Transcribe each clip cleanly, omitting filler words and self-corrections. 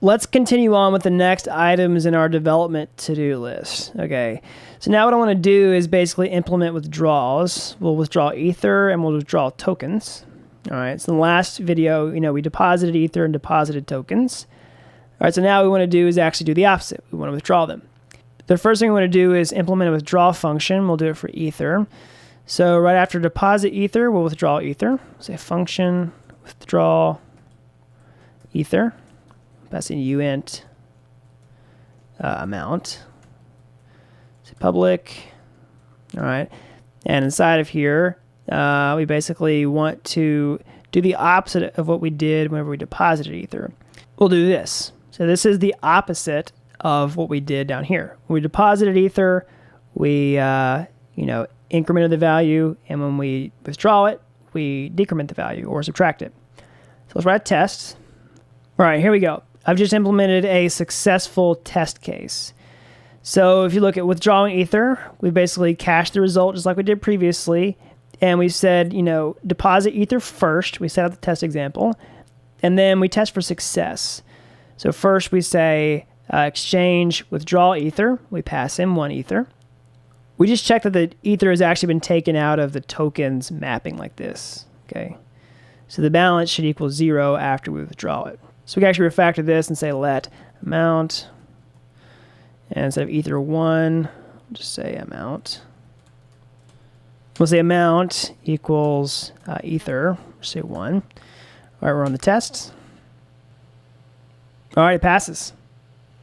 let's continue on with the next items in our development to-do list. Okay, so now what I want to do is basically implement withdrawals. We'll withdraw Ether and we'll withdraw tokens. All right, so in the last video, we deposited Ether and deposited tokens. All right, so now what we want to do is actually do the opposite. We want to withdraw them. The first thing we want to do is implement a withdraw function. We'll do it for Ether. So right after deposit Ether, we'll withdraw Ether. Say function withdraw Ether. Passing uint amount. Say public. All right. And inside of here, we basically want to do the opposite of what we did whenever we deposited Ether. We'll do this. So this is the opposite of what we did down here. When we deposited Ether, we incremented the value, and when we withdraw it, we decrement the value or subtract it. So let's write a test. All right, here we go. I've just implemented a successful test case. So if you look at withdrawing Ether, we basically cached the result just like we did previously, and we said, deposit Ether first. We set out the test example, and then we test for success. So first we say exchange withdraw Ether. We pass in 1 Ether. We just check that the Ether has actually been taken out of the tokens mapping like this. Okay, so the balance should equal 0 after we withdraw it. So we can actually refactor this and say let amount, and instead of Ether 1, we'll just say amount. We'll say amount equals Ether, say 1. All right, we're on the test. All right, it passes.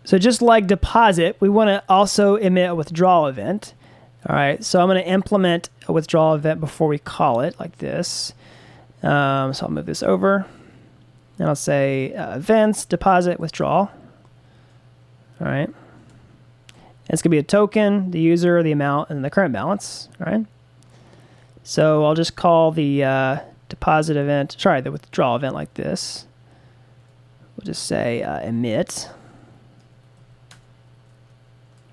So just like deposit, we want to also emit a withdrawal event. All right, so I'm going to implement a withdrawal event before we call it like this. So I'll move this over, and I'll say events, deposit, withdrawal. All right. And it's going to be a token, the user, the amount, and the current balance. All right. So I'll just call the deposit event, the withdrawal event like this. We'll just say emit.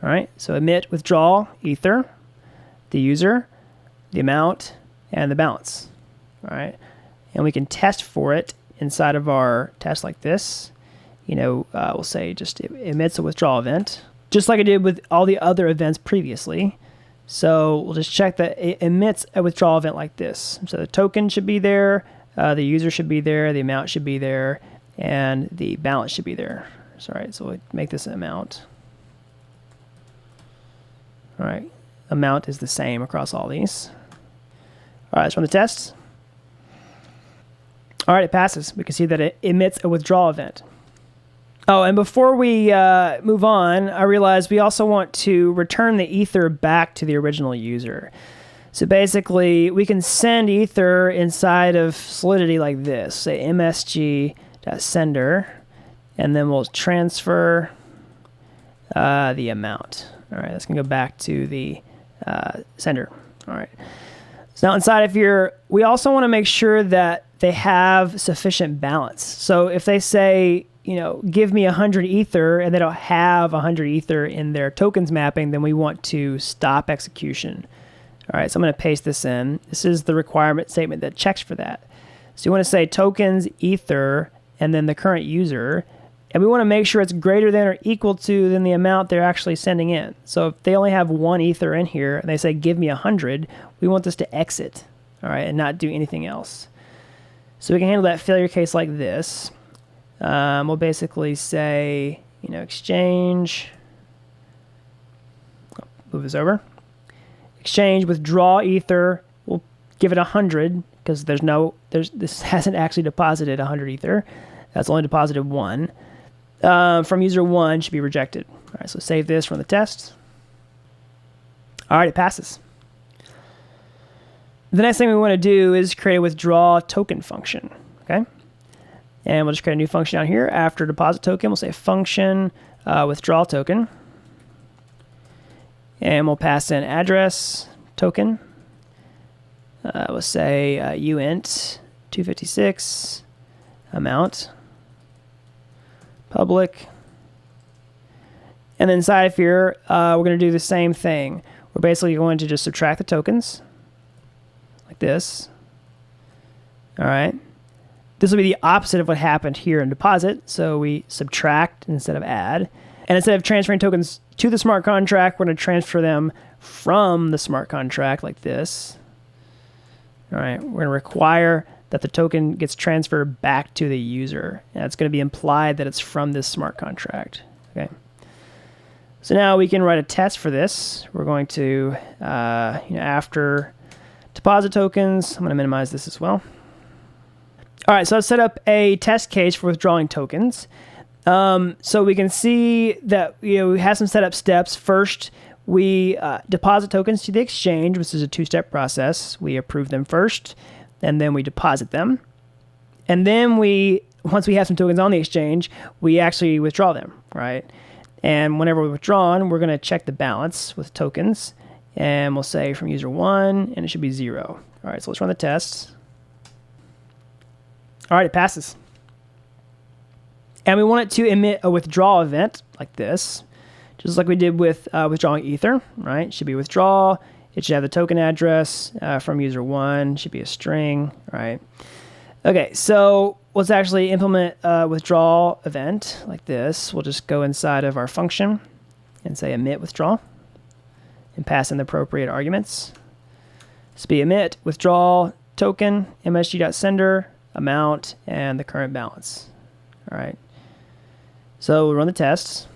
All right, so emit withdrawal Ether, the user, the amount, and the balance. All right, and we can test for it inside of our test like this. We'll say just it emits a withdrawal event, just like I did with all the other events previously. So we'll just check that it emits a withdrawal event like this. So the token should be there, the user should be there, the amount should be there, and the balance should be there. Sorry, so we'll make this an amount. All right, amount is the same across all these. All right, let's run the test. All right, it passes. We can see that it emits a withdrawal event. Oh, and before we move on, I realized we also want to return the Ether back to the original user. So basically, we can send Ether inside of Solidity like this. Say msg.sender, and then we'll transfer the amount. All right, that's going to go back to the sender. All right. So now inside of here, we also want to make sure that they have sufficient balance. So if they say, give me 100 Ether, and they don't have 100 Ether in their tokens mapping, then we want to stop execution. All right, so I'm going to paste this in. This is the requirement statement that checks for that. So you want to say tokens Ether, and then the current user, and we want to make sure it's greater than or equal to than the amount they're actually sending in. So if they only have 1 Ether in here, and they say, give me 100, we want this to exit, all right, and not do anything else. So we can handle that failure case like this. We'll basically say, exchange, move this over. Exchange withdraw Ether, we'll give it 100, because this hasn't actually deposited 100 Ether. That's only deposited 1. From user 1 should be rejected. All right, so save this, run the test. All right, it passes. The next thing we want to do is create a withdraw token function, okay? And we'll just create a new function down here. After deposit token, we'll say function withdraw token. And we'll pass in address token. We'll say uint 256 amount public. And then inside of here, we're going to do the same thing. We're basically going to just subtract the tokens like this. All right. This will be the opposite of what happened here in deposit. So we subtract instead of add. And instead of transferring tokens to the smart contract, we're going to transfer them from the smart contract like this. All right, we're going to require that the token gets transferred back to the user. And it's going to be implied that it's from this smart contract. Okay. So now we can write a test for this. We're going to, after deposit tokens, I'm going to minimize this as well. All right, so I've set up a test case for withdrawing tokens. So we can see that we have some setup steps. First, we deposit tokens to the exchange, which is a two-step process. We approve them first, and then we deposit them. And then once we have some tokens on the exchange, we actually withdraw them, right? And whenever we withdraw, we're going to check the balance with tokens, and we'll say from user 1, and it should be 0. All right, so let's run the tests. All right, it passes. And we want it to emit a withdrawal event like this, just like we did with withdrawing Ether, right? It should be withdraw. It should have the token address from user 1. Should be a string, right? Okay, so let's actually implement a withdrawal event like this. We'll just go inside of our function and say emit withdrawal and pass in the appropriate arguments. This be emit withdrawal token msg.sender amount and the current balance. All right. So we'll run the tests.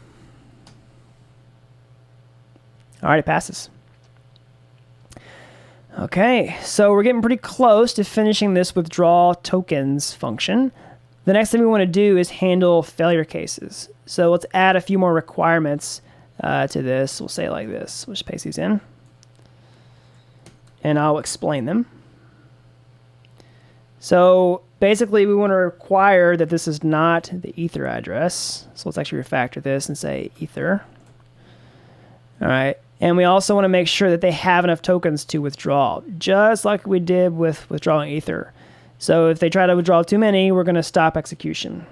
All right, it passes. Okay, so we're getting pretty close to finishing this withdraw tokens function. The next thing we want to do is handle failure cases. So let's add a few more requirements to this. We'll say it like this. We'll just paste these in. And I'll explain them. So basically, we want to require that this is not the Ether address. So let's actually refactor this and say Ether. All right. And we also want to make sure that they have enough tokens to withdraw, just like we did with withdrawing Ether. So if they try to withdraw too many, we're going to stop execution.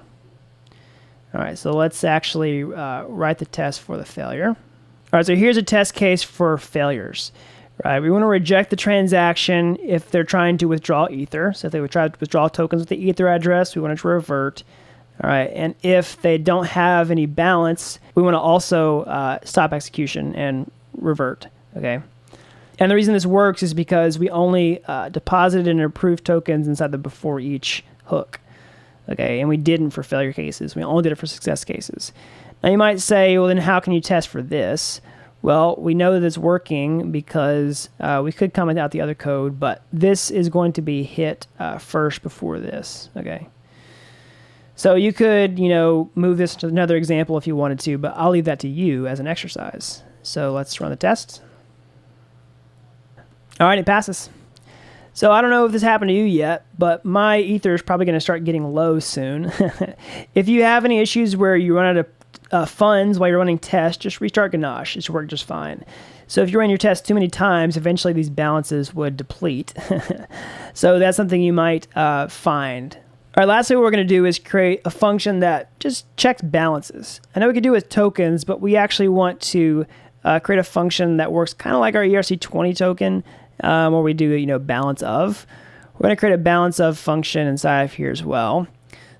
All right, so let's actually write the test for the failure. All right, so here's a test case for failures. Right, we want to reject the transaction if they're trying to withdraw Ether. So if they would try to withdraw tokens with the Ether address, we want it to revert. All right, and if they don't have any balance, we want to also stop execution and revert, okay? And the reason this works is because we only deposited and approved tokens inside the before each hook, okay? And we didn't for failure cases. We only did it for success cases. Now you might say, well, then how can you test for this? Well, we know that it's working because we could comment out the other code, but this is going to be hit first before this, okay? So you could, move this to another example if you wanted to, but I'll leave that to you as an exercise. So let's run the test. All right, it passes. So I don't know if this happened to you yet, but my Ether is probably going to start getting low soon. If you have any issues where you run out of funds while you're running tests, just restart Ganache. It should work just fine. So if you run your tests too many times, eventually these balances would deplete. So that's something you might find. All right, lastly, what we're going to do is create a function that just checks balances. I know we could do it with tokens, but we actually want to create a function that works kind of like our ERC20 token, where we do balance of. We're going to create a balance of function inside of here as well.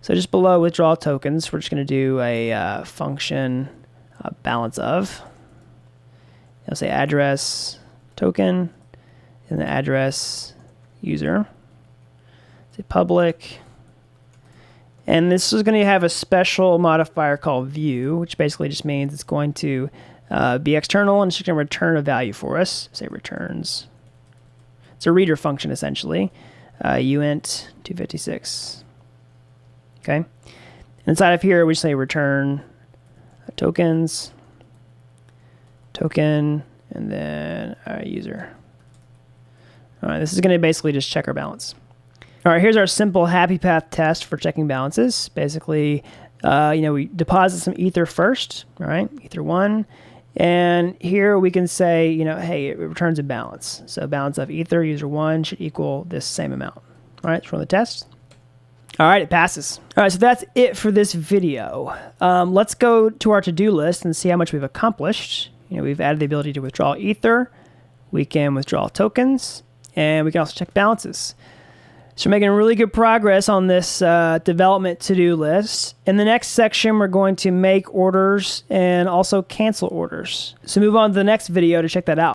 So just below withdraw tokens, we're just going to do a function balance of. I'll say address token and the address user. Say public. And this is going to have a special modifier called view, which basically just means it's going to be external and it's just going to return a value for us. Say returns. It's a reader function essentially. uint 256. Okay. Inside of here, we say return tokens, token, and then our user. All right, this is going to basically just check our balance. All right, here's our simple happy path test for checking balances. Basically, we deposit some Ether first, all right, Ether 1. And here we can say, hey, it returns a balance. So balance of Ether user 1 should equal this same amount. All right, let's run the test. All right, it passes. All right, so that's it for this video. Let's go to our to-do list and see how much we've accomplished. We've added the ability to withdraw Ether. We can withdraw tokens, and we can also check balances. So we're making really good progress on this development to-do list. In the next section, we're going to make orders and also cancel orders. So move on to the next video to check that out.